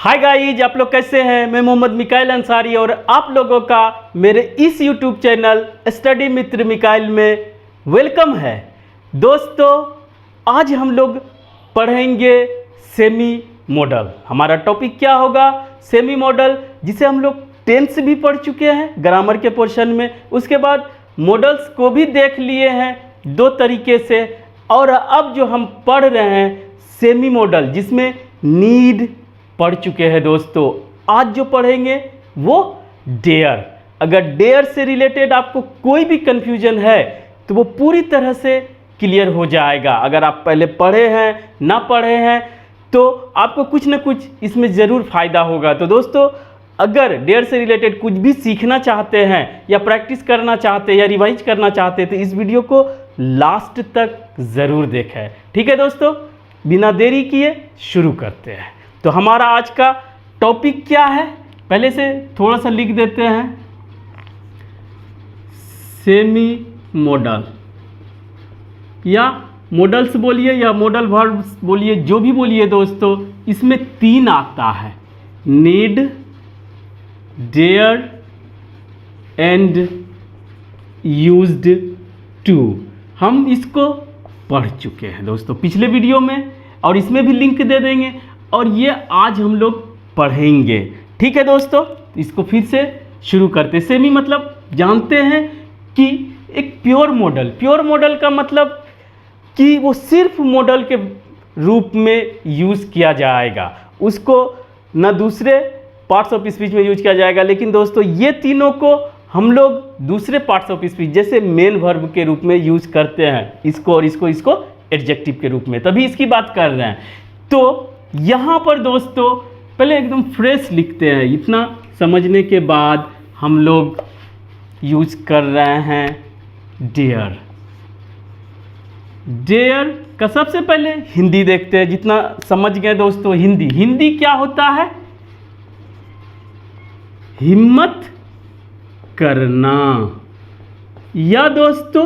Hi guys, आप लोग कैसे हैं। मैं मोहम्मद मिकाइल अंसारी और आप लोगों का मेरे इस यूट्यूब चैनल स्टडी मित्र मिकाइल में वेलकम है। दोस्तों, आज हम लोग पढ़ेंगे सेमी मॉडल। हमारा टॉपिक क्या होगा? सेमी मॉडल, जिसे हम लोग टेंस भी पढ़ चुके हैं ग्रामर के पोर्शन में। उसके बाद मॉडल्स को भी देख लिए हैं दो तरीके से, और अब जो हम पढ़ रहे हैं सेमी मॉडल, जिसमें नीड पढ़ चुके हैं। दोस्तों, आज जो पढ़ेंगे वो डेयर। अगर डेयर से रिलेटेड आपको कोई भी कंफ्यूजन है तो वो पूरी तरह से क्लियर हो जाएगा। अगर आप पहले पढ़े हैं ना पढ़े हैं तो आपको कुछ ना कुछ इसमें ज़रूर फ़ायदा होगा। तो दोस्तों, अगर डेयर से रिलेटेड कुछ भी सीखना चाहते हैं या प्रैक्टिस करना चाहते हैं या रिवाइज करना चाहते हैं तो इस वीडियो को लास्ट तक ज़रूर देखें। ठीक है दोस्तों, बिना देरी किए शुरू करते हैं। तो हमारा आज का टॉपिक क्या है, पहले से थोड़ा सा लिख देते हैं। सेमी मॉडल या मॉडल्स बोलिए या मॉडल वर्ब्स बोलिए, जो भी बोलिए दोस्तों, इसमें तीन आता है: need, dare and used to. हम इसको पढ़ चुके हैं दोस्तों पिछले वीडियो में, और इसमें भी लिंक दे देंगे, और ये आज हम लोग पढ़ेंगे। ठीक है दोस्तों, इसको फिर से शुरू करते। सेमी मतलब जानते हैं कि एक प्योर मॉडल। प्योर मॉडल का मतलब कि वो सिर्फ मॉडल के रूप में यूज़ किया जाएगा, उसको ना दूसरे पार्ट्स ऑफ स्पीच में यूज किया जाएगा। लेकिन दोस्तों, ये तीनों को हम लोग दूसरे पार्ट्स ऑफ स्पीच जैसे मेन वर्ब के रूप में यूज करते हैं, इसको और इसको एडजेक्टिव के रूप में, तभी इसकी बात कर रहे हैं। तो यहाँ पर दोस्तों पहले एकदम फ्रेश लिखते हैं। इतना समझने के बाद हम लोग यूज कर रहे हैं डेयर। डेयर का सबसे पहले हिंदी देखते हैं। जितना समझ गए दोस्तों, हिंदी क्या होता है? हिम्मत करना। या दोस्तों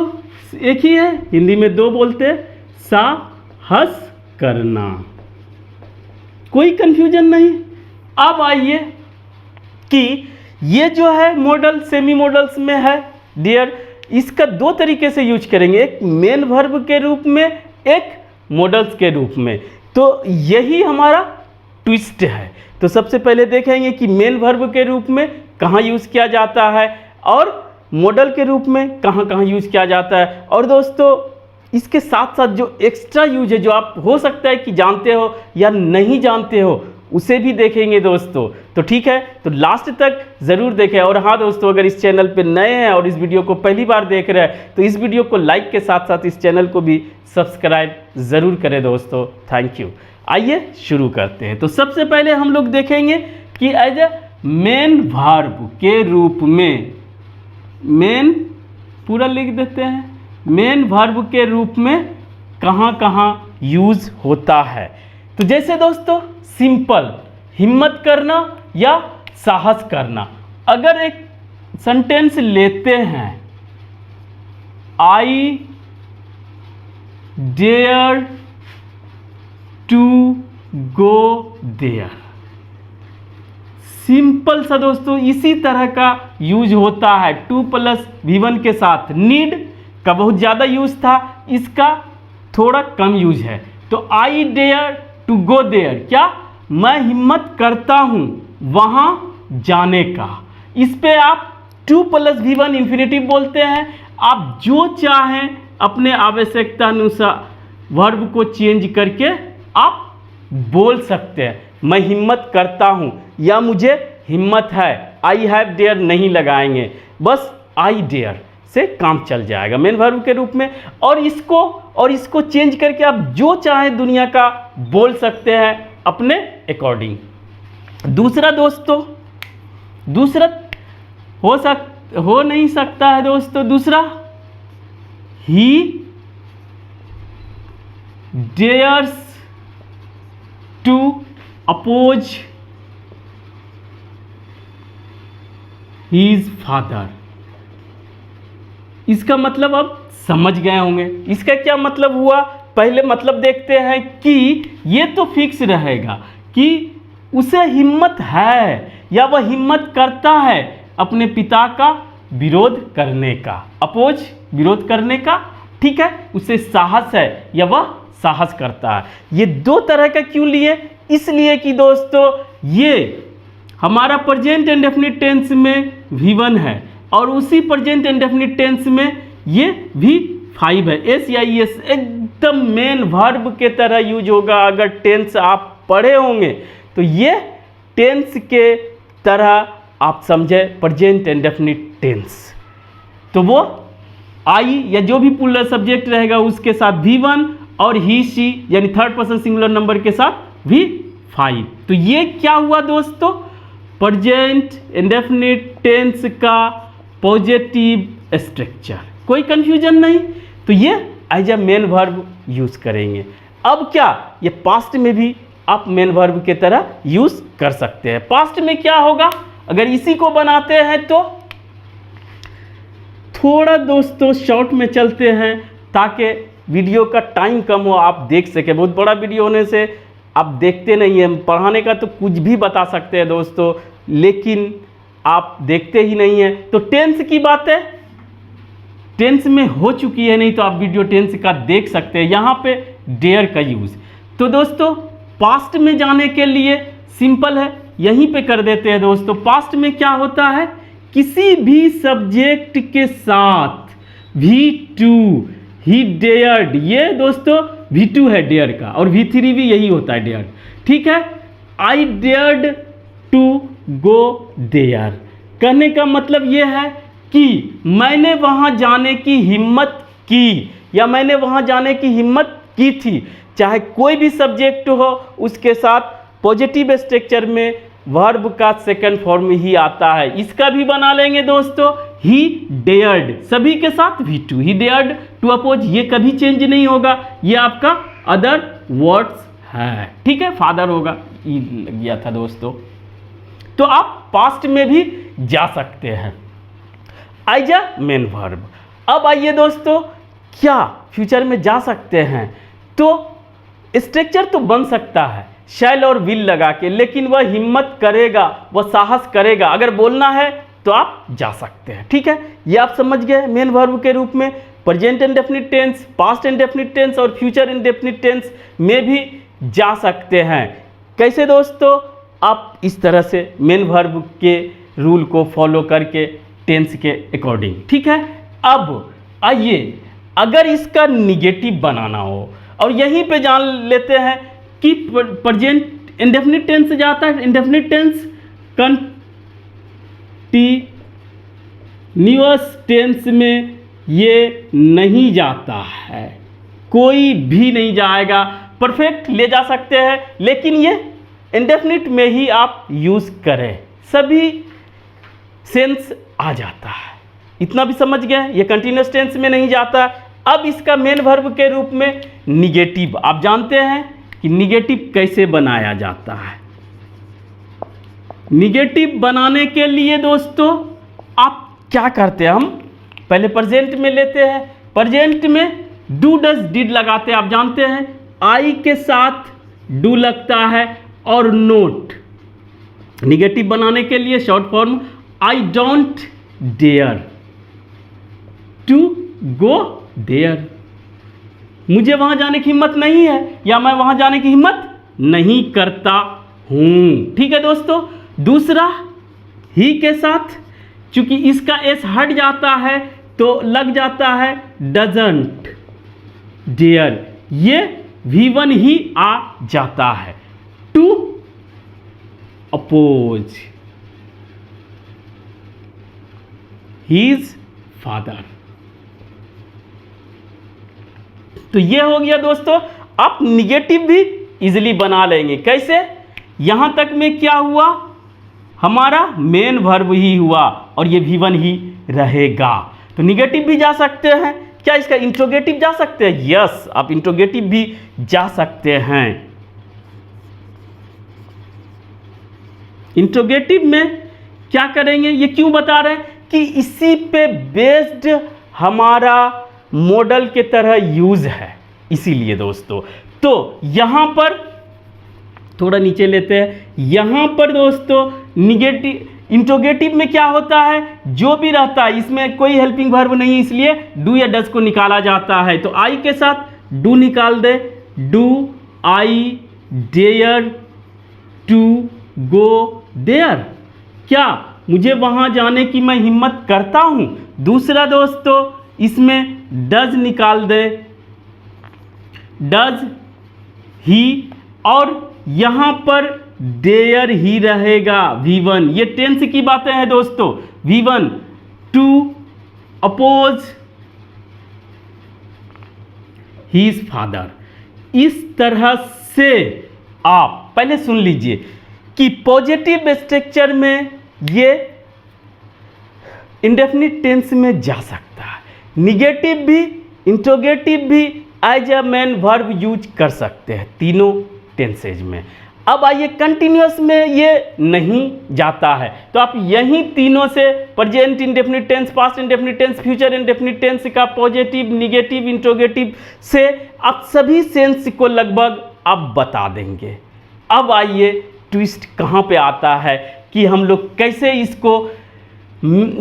एक ही है, हिंदी में दो बोलते हैं, साहस करना। कोई कंफ्यूजन नहीं। अब आइए कि ये जो है मॉडल सेमी मॉडल्स में है डियर, इसका दो तरीके से यूज करेंगे, एक मेन वर्ब के रूप में, एक मॉडल्स के रूप में। तो यही हमारा ट्विस्ट है। तो सबसे पहले देखेंगे कि मेन वर्ब के रूप में कहाँ यूज किया जाता है और मॉडल के रूप में कहाँ कहाँ यूज किया जाता है। और दोस्तों, इसके साथ साथ जो एक्स्ट्रा यूज है, जो आप हो सकता है कि जानते हो या नहीं जानते हो, उसे भी देखेंगे दोस्तों। तो ठीक है, तो लास्ट तक ज़रूर देखें। और हाँ दोस्तों, अगर इस चैनल पे नए हैं और इस वीडियो को पहली बार देख रहे हैं तो इस वीडियो को लाइक के साथ साथ इस चैनल को भी सब्सक्राइब ज़रूर करें दोस्तों। Thank you. आइए शुरू करते हैं। तो सबसे पहले हम लोग देखेंगे कि एज ए मेन वर्ब के रूप में, मेन पूरा लिख देते हैं, मेन वर्ब के रूप में कहाँ कहाँ यूज होता है। तो जैसे दोस्तों सिंपल, हिम्मत करना या साहस करना। अगर एक सेंटेंस लेते हैं, I dare to go there. Simple सा दोस्तों इसी तरह का यूज होता है, 2+V1 के साथ। नीड का बहुत ज़्यादा यूज था, इसका थोड़ा कम यूज है। तो I dare to go there, क्या? मैं हिम्मत करता हूँ वहाँ जाने का। इस पे आप 2+V1 इंफिनिटिव बोलते हैं। आप जो चाहें अपने आवश्यकता अनुसार वर्ब को चेंज करके आप बोल सकते हैं। मैं हिम्मत करता हूँ या मुझे हिम्मत है, आई हैव डेयर नहीं लगाएंगे, बस आई डेयर से काम चल जाएगा मेन वर्ब के रूप में। और इसको चेंज करके आप जो चाहें दुनिया का बोल सकते हैं अपने अकॉर्डिंग। दूसरा दोस्तों, दूसरा हो नहीं सकता है दोस्तों। दूसरा, he dares to oppose his father. इसका मतलब अब समझ गए होंगे। इसका क्या मतलब हुआ? पहले मतलब देखते हैं कि ये तो फिक्स रहेगा कि उसे हिम्मत है या वह हिम्मत करता है अपने पिता का विरोध करने का, अपोज विरोध करने का, ठीक है, उसे साहस है या वह साहस करता है। ये दो तरह का क्यों लिए? इसलिए कि दोस्तों ये हमारा प्रेजेंट इंडेफिनिट टेंस में V1 है और उसी प्रेजेंट इंडेफिनिट टेंस में ये V5 है। एस या एस एकदम मेन वर्ब के तरह यूज होगा। अगर टेंस आप पढ़े होंगे तो ये टेंस के तरह आप समझे प्रेजेंट इंडेफिनिट टेंस। तो वो आई या जो भी प्लूरल सब्जेक्ट रहेगा उसके साथ V1 और ही शी यानी थर्ड पर्सन सिंगुलर नंबर के साथ V5। तो ये क्या हुआ दोस्तों? प्रेजेंट इंडेफिनिट टेंस का पॉजिटिव स्ट्रक्चर। कोई कंफ्यूजन नहीं। तो ये as a main verb use करेंगे। अब क्या ये पास्ट में भी आप मेन वर्ब के तरह यूज कर सकते हैं। पास्ट में क्या होगा अगर इसी को बनाते हैं तो थोड़ा दोस्तों शॉर्ट में चलते हैं ताकि वीडियो का टाइम कम हो, आप देख सके। बहुत बड़ा वीडियो होने से आप देखते नहीं हैं। पढ़ाने का तो कुछ भी बता सकते हैं दोस्तों, लेकिन आप देखते ही नहीं हैं। तो टेंस की बात है, टेंस में हो चुकी है, नहीं तो आप वीडियो टेंस का देख सकते हैं। यहाँ पे डेयर का यूज। तो दोस्तों पास्ट में जाने के लिए सिंपल है, यहीं पे कर देते हैं दोस्तों। पास्ट में क्या होता है? किसी भी सब्जेक्ट के साथ V2 ही डेयर्ड, ये दोस्तों V2 है डेयर का और V3 भी यही होता है डेयर, ठीक है। आई डेयर्ड टू गो देयर कहने का मतलब ये है कि मैंने वहां जाने की हिम्मत की या मैंने वहां जाने की हिम्मत की थी। चाहे कोई भी सब्जेक्ट हो उसके साथ पॉजिटिव स्ट्रक्चर में वर्ब का सेकंड फॉर्म ही आता है। इसका भी बना लेंगे दोस्तों, ही डेयर्ड, सभी के साथ V2, he dared to oppose, ये कभी चेंज नहीं होगा। ये आपका अदर वर्ड्स है, ठीक है। फादर होगा, ये लग गया था दोस्तों। तो आप पास्ट में भी जा सकते हैं एज अ मेन वर्ब। अब आइए दोस्तों, क्या फ्यूचर में जा सकते हैं? तो स्ट्रक्चर तो बन सकता है शैल और विल लगा के, लेकिन वह हिम्मत करेगा, वह साहस करेगा। अगर बोलना है तो आप जा सकते हैं, ठीक है। ये आप समझ गए मेन वर्ब के रूप में present indefinite tense, past indefinite tense और फ्यूचर इंडेफिनिट टेंस में भी जा सकते हैं। कैसे दोस्तों? आप इस तरह से मेन वर्ब के रूल को फॉलो करके टेंस के अकॉर्डिंग, ठीक है। अब आइए, अगर इसका निगेटिव बनाना हो और यहीं पे जान लेते हैं कि प्रेजेंट इंडेफिनिट टेंस से जाता है, इंडेफिनिट टेंस कंटीन्यूअस टेंस में ये नहीं जाता है, कोई भी नहीं जाएगा। परफेक्ट ले जा सकते हैं लेकिन ये इंडेफिनिट में ही आप यूज करें, सभी सेंस आ जाता है। इतना भी समझ गए, ये कंटीन्यूअस टेंस में नहीं जाता। अब इसका मेन वर्ब के रूप में निगेटिव, आप जानते हैं कि निगेटिव कैसे बनाया जाता है। निगेटिव बनाने के लिए दोस्तों आप क्या करते हैं? हम पहले प्रेजेंट में लेते हैं। प्रेजेंट में डू डज डिड लगाते हैं, आप जानते हैं। आई के साथ डू लगता है और नोट। निगेटिव बनाने के लिए short form, I don't dare to go there, मुझे वहां जाने की हिम्मत नहीं है या मैं वहां जाने की हिम्मत नहीं करता हूं, ठीक है दोस्तों। दूसरा, ही के साथ चूंकि इसका एस हट जाता है तो लग जाता है डजंट डेयर, ये V1 ही आ जाता है। To oppose his father. तो ये हो गया दोस्तों। आप निगेटिव भी इजीली बना लेंगे। कैसे? यहां तक में क्या हुआ? हमारा मेन वर्ब ही हुआ और ये V1 ही रहेगा। तो निगेटिव भी जा सकते हैं। क्या इसका इंट्रोगेटिव जा सकते हैं? यस, आप इंट्रोगेटिव भी जा सकते हैं। इंट्रोगेटिव में क्या करेंगे, ये क्यों बता रहे हैं कि इसी पे बेस्ड हमारा मॉडल के तरह यूज है, इसीलिए दोस्तों। तो यहां पर थोड़ा नीचे लेते हैं। यहाँ पर दोस्तों निगेटिव इंट्रोगेटिव में क्या होता है, जो भी रहता है, इसमें कोई हेल्पिंग वर्ब नहीं है, इसलिए डू या डज को निकाला जाता है। तो आई के साथ डू निकाल दे, do I dare to go there, क्या मुझे वहां जाने की मैं हिम्मत करता हूं। दूसरा दोस्तों इसमें डज निकाल दे, डज ही, और यहां पर डेयर ही रहेगा V1। ये टेंस की बातें हैं दोस्तों। V1 to oppose his father. इस तरह से आप पहले सुन लीजिए कि पॉजिटिव स्ट्रक्चर में ये इंडेफिनिट टेंस में जा सकता है, निगेटिव भी इंट्रोगेटिव भी as a main verb use कर सकते हैं तीनों टेंसेज में। अब आइए कंटिन्यूअस में ये नहीं जाता है, तो आप यहीं तीनों से present indefinite tense, past indefinite tense, future indefinite tense का पॉजिटिव, निगेटिव, इंट्रोगेटिव से आप सभी सेंस को लगभग आप बता देंगे। अब आइए ट्विस्ट कहाँ पे आता है कि हम लोग कैसे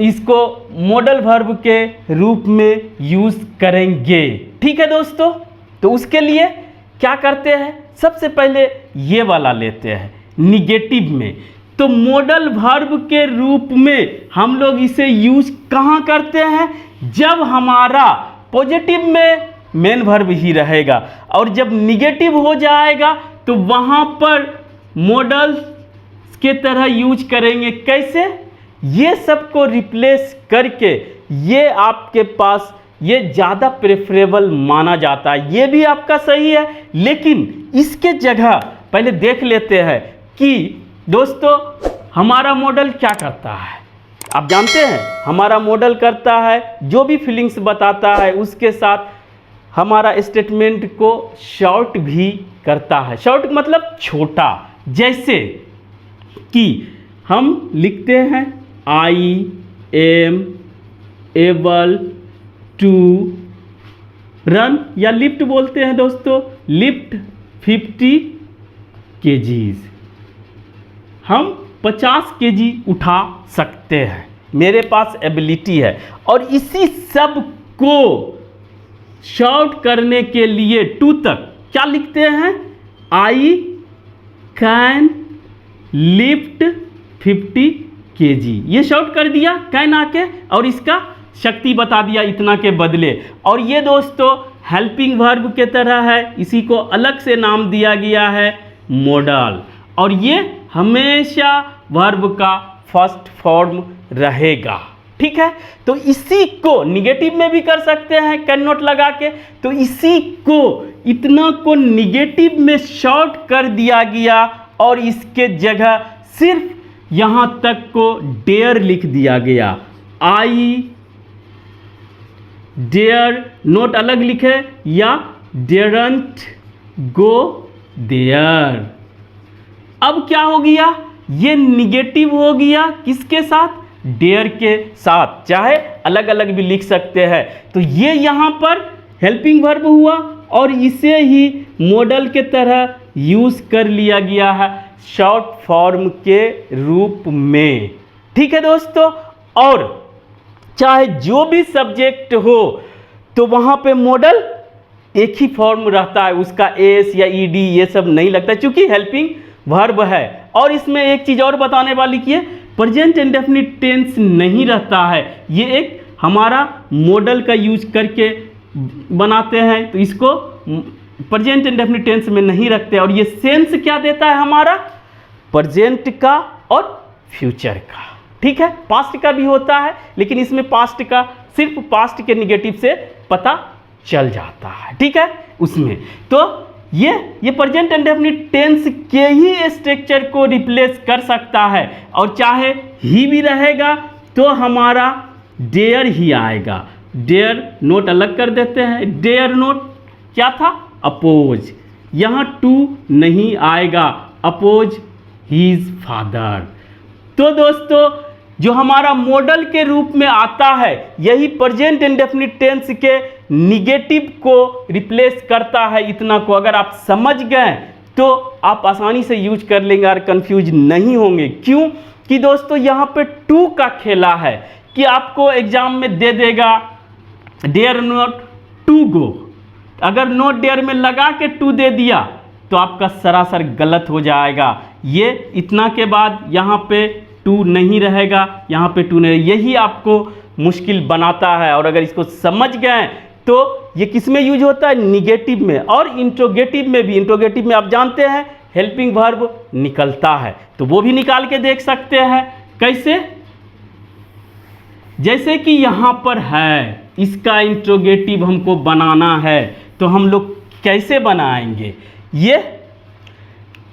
इसको मॉडल वर्ब के रूप में यूज करेंगे। ठीक है दोस्तों, तो उसके लिए क्या करते हैं, सबसे पहले ये वाला लेते हैं निगेटिव में। तो मॉडल वर्ब के रूप में हम लोग इसे यूज कहाँ करते हैं, जब हमारा पॉजिटिव में मेन वर्ब ही रहेगा, और जब निगेटिव हो जाएगा तो वहाँ पर मॉडल के तरह यूज करेंगे। कैसे, ये सबको रिप्लेस करके ये आपके पास ये ज़्यादा प्रेफरेबल माना जाता है। ये भी आपका सही है, लेकिन इसके जगह पहले देख लेते हैं कि दोस्तों हमारा मॉडल क्या करता है। आप जानते हैं हमारा मॉडल करता है जो भी फीलिंग्स बताता है उसके साथ हमारा स्टेटमेंट को शॉर्ट भी करता है। शॉर्ट मतलब छोटा, जैसे कि हम लिखते हैं I am able to run, या लिफ्ट बोलते हैं दोस्तों, लिफ्ट 50 kgs। हम 50 kg उठा सकते हैं, मेरे पास एबिलिटी है। और इसी सब को शॉर्ट करने के लिए टू तक क्या लिखते हैं, आई कैन लिफ्ट 50 kg। ये शॉर्ट कर दिया कैन आके, और इसका शक्ति बता दिया इतना के बदले। और ये दोस्तों हेल्पिंग वर्ब के तरह है, इसी को अलग से नाम दिया गया है मॉडल, और ये हमेशा वर्ब का फर्स्ट फॉर्म रहेगा। ठीक है, तो इसी को निगेटिव में भी कर सकते हैं कैन नॉट लगा के। तो इसी को इतना को निगेटिव में शॉर्ट कर दिया गया, और इसके जगह सिर्फ यहाँ तक को डेयर लिख दिया गया। आई डेयर नोट अलग लिखे, या डेयरंट गो देयर। अब क्या हो गया, ये निगेटिव हो गया किसके साथ, डेयर के साथ, चाहे अलग अलग भी लिख सकते हैं। तो ये यहाँ पर हेल्पिंग वर्ब हुआ, और इसे ही मॉडल के तरह यूज कर लिया गया है शॉर्ट फॉर्म के रूप में। ठीक है दोस्तों, और चाहे जो भी सब्जेक्ट हो तो वहाँ पे मॉडल एक ही फॉर्म रहता है, उसका एस या ईडी ये सब नहीं लगता, क्योंकि हेल्पिंग वर्ब है। और इसमें एक चीज़ और बताने वाली की है, प्रेजेंट इंडेफिनिट टेंस नहीं रहता है, ये एक हमारा मॉडल का यूज करके बनाते हैं, तो इसको प्रेजेंट इंडेफिनिट टेंस में नहीं रखते। और ये सेंस क्या देता है, हमारा प्रेजेंट का और फ्यूचर का। ठीक है, पास्ट का भी होता है, लेकिन इसमें पास्ट का सिर्फ पास्ट के निगेटिव से पता चल जाता है। ठीक है, उसमें तो ये प्रेजेंट इंडेफिनिट टेंस के ही स्ट्रक्चर को रिप्लेस कर सकता है, और चाहे ही भी रहेगा तो हमारा डेयर ही आएगा। डेयर नोट अलग कर देते हैं, डेयर नोट क्या था, अपोज, यहाँ टू नहीं आएगा, अपोज हिज फादर। तो दोस्तों जो हमारा मॉडल के रूप में आता है यही प्रेजेंट इंडेफिनिट टेंस के निगेटिव को रिप्लेस करता है। इतना को अगर आप समझ गए तो आप आसानी से यूज कर लेंगे और कंफ्यूज नहीं होंगे। क्यों कि दोस्तों यहाँ पे टू का खेला है कि आपको एग्जाम में दे देगा डेयर नॉट टू गो, अगर नॉट डेयर में लगा के टू दे दिया तो आपका सरासर गलत हो जाएगा। ये इतना के बाद यहाँ पे टू नहीं रहेगा, यहाँ पे टू नहीं, यही आपको मुश्किल बनाता है। और अगर इसको समझ गए तो ये किस में यूज होता है, निगेटिव में और इंट्रोगेटिव में भी। इंट्रोगेटिव में आप जानते हैं हेल्पिंग वर्ब निकलता है, तो वो भी निकाल के देख सकते हैं। कैसे, जैसे कि यहाँ पर है, इसका इंट्रोगेटिव हमको बनाना है, तो हम लोग कैसे बनाएंगे, ये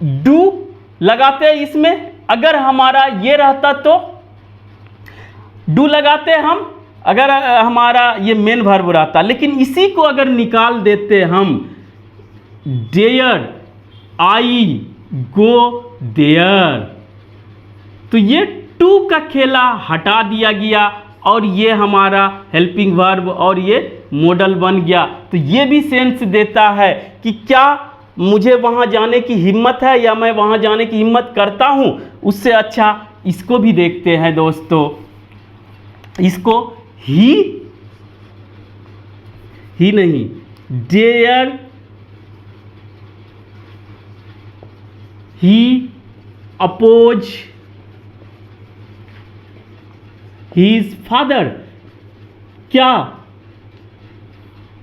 डू लगाते हैं इसमें। अगर हमारा ये रहता तो डू लगाते हम, अगर हमारा ये मेन वर्ब रहता, लेकिन इसी को अगर निकाल देते हम डेयर आई गो देयर, तो ये टू का खेला हटा दिया गया और ये हमारा हेल्पिंग वर्ब और ये मॉडल बन गया। तो ये भी सेंस देता है कि क्या मुझे वहाँ जाने की हिम्मत है या मैं वहाँ जाने की हिम्मत करता हूँ। उससे अच्छा इसको भी देखते हैं दोस्तों, इसको ही नहीं, dare he oppose his father, क्या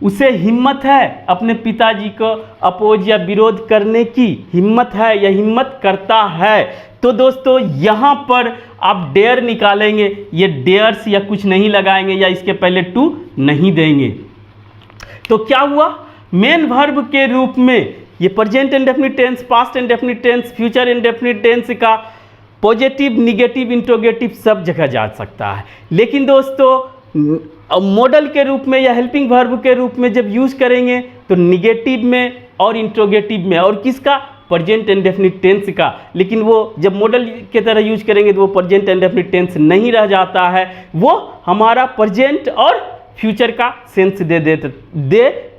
उसे हिम्मत है अपने पिताजी को अपोज या विरोध करने की, हिम्मत है या हिम्मत करता है। तो दोस्तों यहाँ पर आप डेयर निकालेंगे, ये डेयर्स या कुछ नहीं लगाएंगे या इसके पहले टू नहीं देंगे, तो क्या हुआ, मेन वर्ब के रूप में ये present indefinite tense, past indefinite tense, future indefinite tense का पॉजिटिव, निगेटिव, इंट्रोगेटिव सब जगह जा सकता है। लेकिन दोस्तों मॉडल के रूप में या हेल्पिंग वर्ब के रूप में जब यूज करेंगे तो निगेटिव में और इंट्रोगेटिव में, और किसका, प्रेजेंट इंडेफिनिट टेंस का। लेकिन वो जब मॉडल के तरह यूज करेंगे तो वो प्रेजेंट इंडेफिनिट टेंस नहीं रह जाता है, वो हमारा प्रेजेंट और फ्यूचर का सेंस दे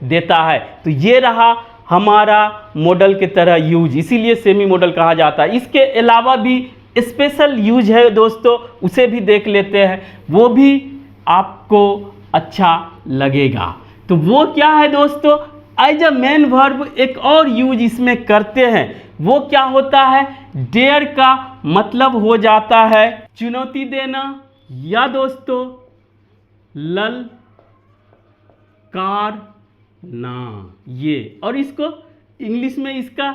देता है। तो ये रहा हमारा मॉडल के तरह यूज, इसीलिए सेमी मॉडल कहा जाता है। इसके अलावा भी स्पेशल यूज है दोस्तों, उसे भी देख लेते हैं, वो भी आपको अच्छा लगेगा। तो वो क्या है दोस्तों, एज अ मेन वर्ब एक और यूज इसमें करते हैं, वो क्या होता है, डेयर का मतलब हो जाता है चुनौती देना या दोस्तों ललकारना, ये। और इसको इंग्लिश में इसका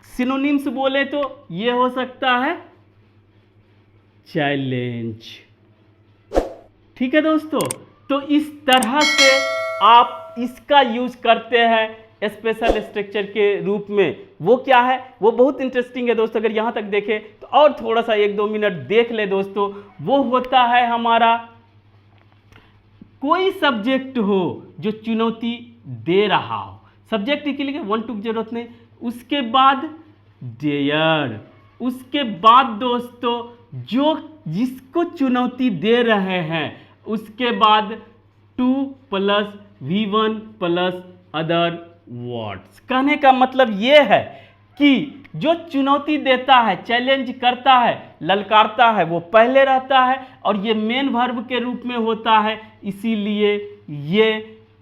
सिनोनिम्स बोले तो ये हो सकता है चैलेंज। ठीक है दोस्तों, तो इस तरह से आप इसका यूज करते हैं स्पेशल स्ट्रक्चर के रूप में। वो क्या है, वो बहुत इंटरेस्टिंग है दोस्तों, अगर यहाँ तक देखें तो और थोड़ा सा 1-2 मिनट देख ले दोस्तों। वो होता है हमारा कोई सब्जेक्ट हो जो चुनौती दे रहा हो, सब्जेक्ट के लिए 1 की जरूरत नहीं, उसके बाद डेयर, उसके बाद दोस्तों जो जिसको चुनौती दे रहे हैं, उसके बाद 2 + V1 + अदर वर्ड्स। कहने का मतलब ये है कि जो चुनौती देता है, चैलेंज करता है, ललकारता है, वो पहले रहता है और ये मेन वर्ब के रूप में होता है, इसीलिए ये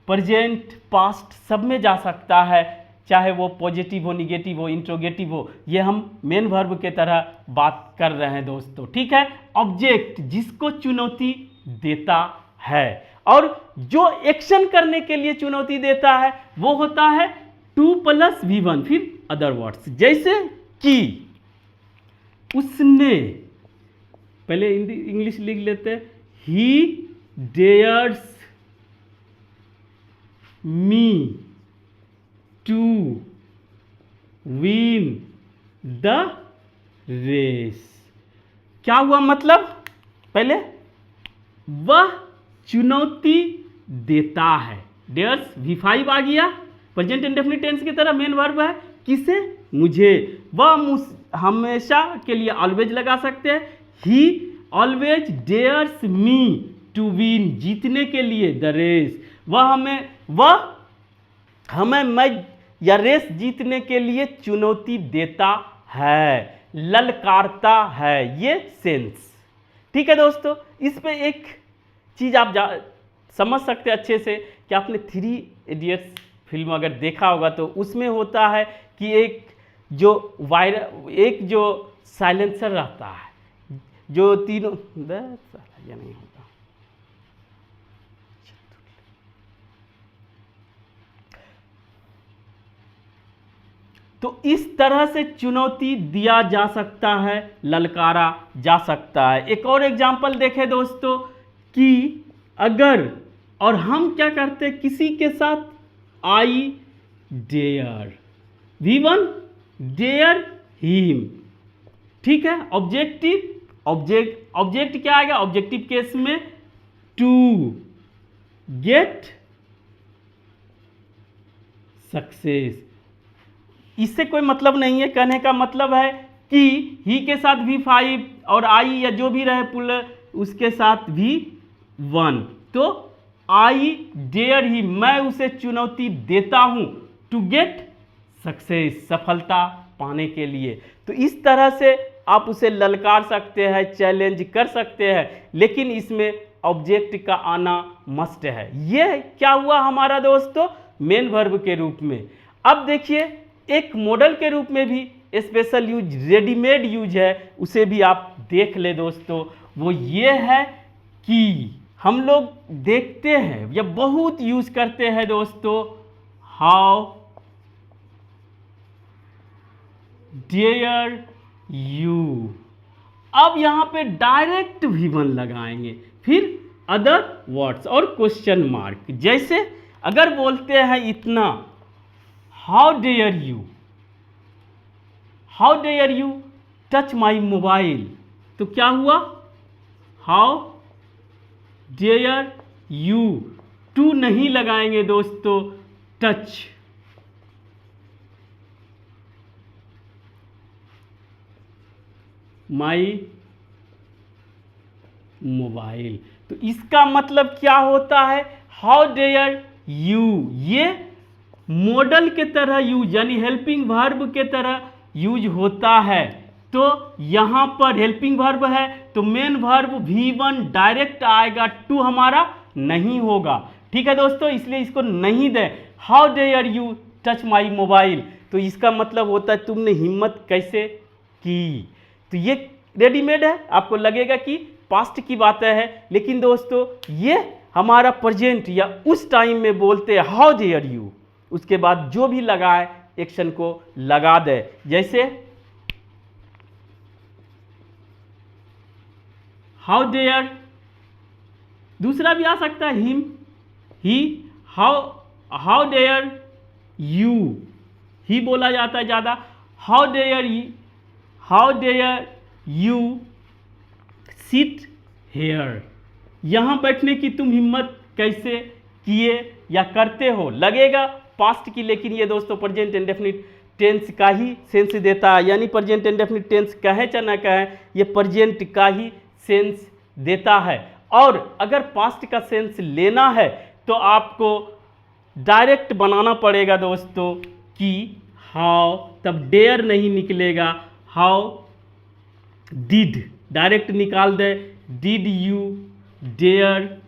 प्रेजेंट, पास्ट सब में जा सकता है, चाहे वो पॉजिटिव हो, निगेटिव हो, इंट्रोगेटिव हो। ये हम मेन वर्ब के तरह बात कर रहे हैं दोस्तों, ठीक है। ऑब्जेक्ट जिसको चुनौती देता है और जो एक्शन करने के लिए चुनौती देता है वो होता है 2 + V1 फिर अदर वर्ड्स। जैसे कि उसने, पहले इंग्लिश लिख लेते हैं, he dares me to win the race. क्या हुआ मतलब, पहले वह चुनौती देता है, डेयर्स V5 आ गया, प्रेजेंट इंडेफिनिट टेंस की तरह मेन वर्ब है, किसे, मुझे। वह हमेशा के लिए ऑलवेज लगा सकते हैं, he always dares me to win, जीतने के लिए, द रेस। वह हमें मैं या रेस जीतने के लिए चुनौती देता है, ललकारता है, ये सेंस। ठीक है दोस्तों, इस पे एक चीज़ आप समझ सकते हैं अच्छे से कि आपने 3 इडियट्स फिल्म अगर देखा होगा तो उसमें होता है कि एक जो साइलेंसर रहता है, जो तीनों ये नहीं होता, तो इस तरह से चुनौती दिया जा सकता है, ललकारा जा सकता है। एक और एग्जांपल देखें दोस्तों कि अगर और हम क्या करते किसी के साथ I dare, V1 dare him, ठीक है। ऑब्जेक्ट क्या आएगा ऑब्जेक्टिव केस में, टू गेट सक्सेस। इससे कोई मतलब नहीं है, कहने का मतलब है कि ही के साथ V5 और आई या जो भी रहे पुलर उसके साथ V1, तो आई डेयर ही, मैं उसे चुनौती देता हूं, टू गेट सक्सेस, सफलता पाने के लिए। तो इस तरह से आप उसे ललकार सकते हैं, चैलेंज कर सकते हैं, लेकिन इसमें ऑब्जेक्ट का आना मस्ट है। यह क्या हुआ हमारा दोस्तों, मेन वर्ब के रूप में। अब देखिए एक मॉडल के रूप में भी स्पेशल यूज, रेडीमेड यूज है, उसे भी आप देख ले दोस्तों। वो ये है कि हम लोग देखते हैं या बहुत यूज करते हैं दोस्तों, हाउ डेयर यू। अब यहां पे डायरेक्ट V1 लगाएंगे, फिर अदर वर्ड्स और क्वेश्चन मार्क। जैसे अगर बोलते हैं इतना, how dare you touch my mobile, तो क्या हुआ, हाउ डेयर यू, टू नहीं लगाएंगे दोस्तों, टच। माई मोबाइल, तो इसका मतलब क्या होता है, हाउ डेयर यू, ये मॉडल के तरह यूज यानी हेल्पिंग वर्ब के तरह यूज होता है। तो यहां पर हेल्पिंग वर्ब है तो मेन वर्ब V1 डायरेक्ट आएगा, टू हमारा नहीं होगा। ठीक है दोस्तों, इसलिए इसको नहीं दें। How dare you touch my mobile, तो इसका मतलब होता है तुमने हिम्मत कैसे की। तो ये रेडीमेड है, आपको लगेगा कि पास्ट की बातें है, लेकिन दोस्तों ये हमारा प्रेजेंट या उस टाइम में बोलते हैं हाउ डेयर यू, उसके बाद जो भी लगाए एक्शन को लगा दे। जैसे हाउ डेयर, दूसरा भी आ सकता है him, he, how dare you, ही बोला जाता है ज्यादा। How dare you sit here, यहां बैठने की तुम हिम्मत कैसे किए या करते हो, लगेगा पास्ट की, लेकिन ये दोस्तों प्रेजेंट इंडेफिनिट टेंस का ही सेंस देता है। यानी प्रेजेंट इंडेफिनिट टेंस कहे चाहे ना कहे, ये प्रेजेंट का ही सेंस देता है। और अगर पास्ट का सेंस लेना है तो आपको डायरेक्ट बनाना पड़ेगा दोस्तों कि हाउ, तब डेयर नहीं निकलेगा, हाउ डिड डायरेक्ट निकाल दे, डिड यू डेयर,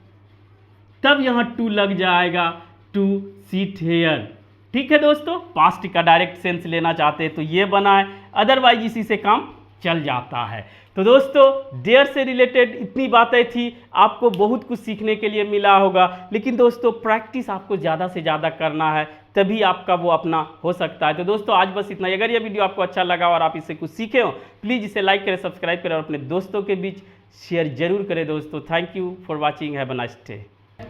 तब यहां टू लग जाएगा, टू सीट हेयर। ठीक है दोस्तों, पास्ट का डायरेक्ट सेंस लेना चाहते हैं तो ये बना है, अदरवाइज इसी से काम चल जाता है। तो दोस्तों डेयर से रिलेटेड इतनी बातें थी, आपको बहुत कुछ सीखने के लिए मिला होगा, लेकिन दोस्तों प्रैक्टिस आपको ज़्यादा से ज़्यादा करना है, तभी आपका वो अपना हो सकता है। तो दोस्तों आज बस इतना ही। अगर ये वीडियो आपको अच्छा लगा और आप इससे कुछ सीखे हो, प्लीज़ इसे लाइक करें, सब्सक्राइब करें और अपने दोस्तों के बीच शेयर जरूर करें दोस्तों। Thank you for watching, have a nice day.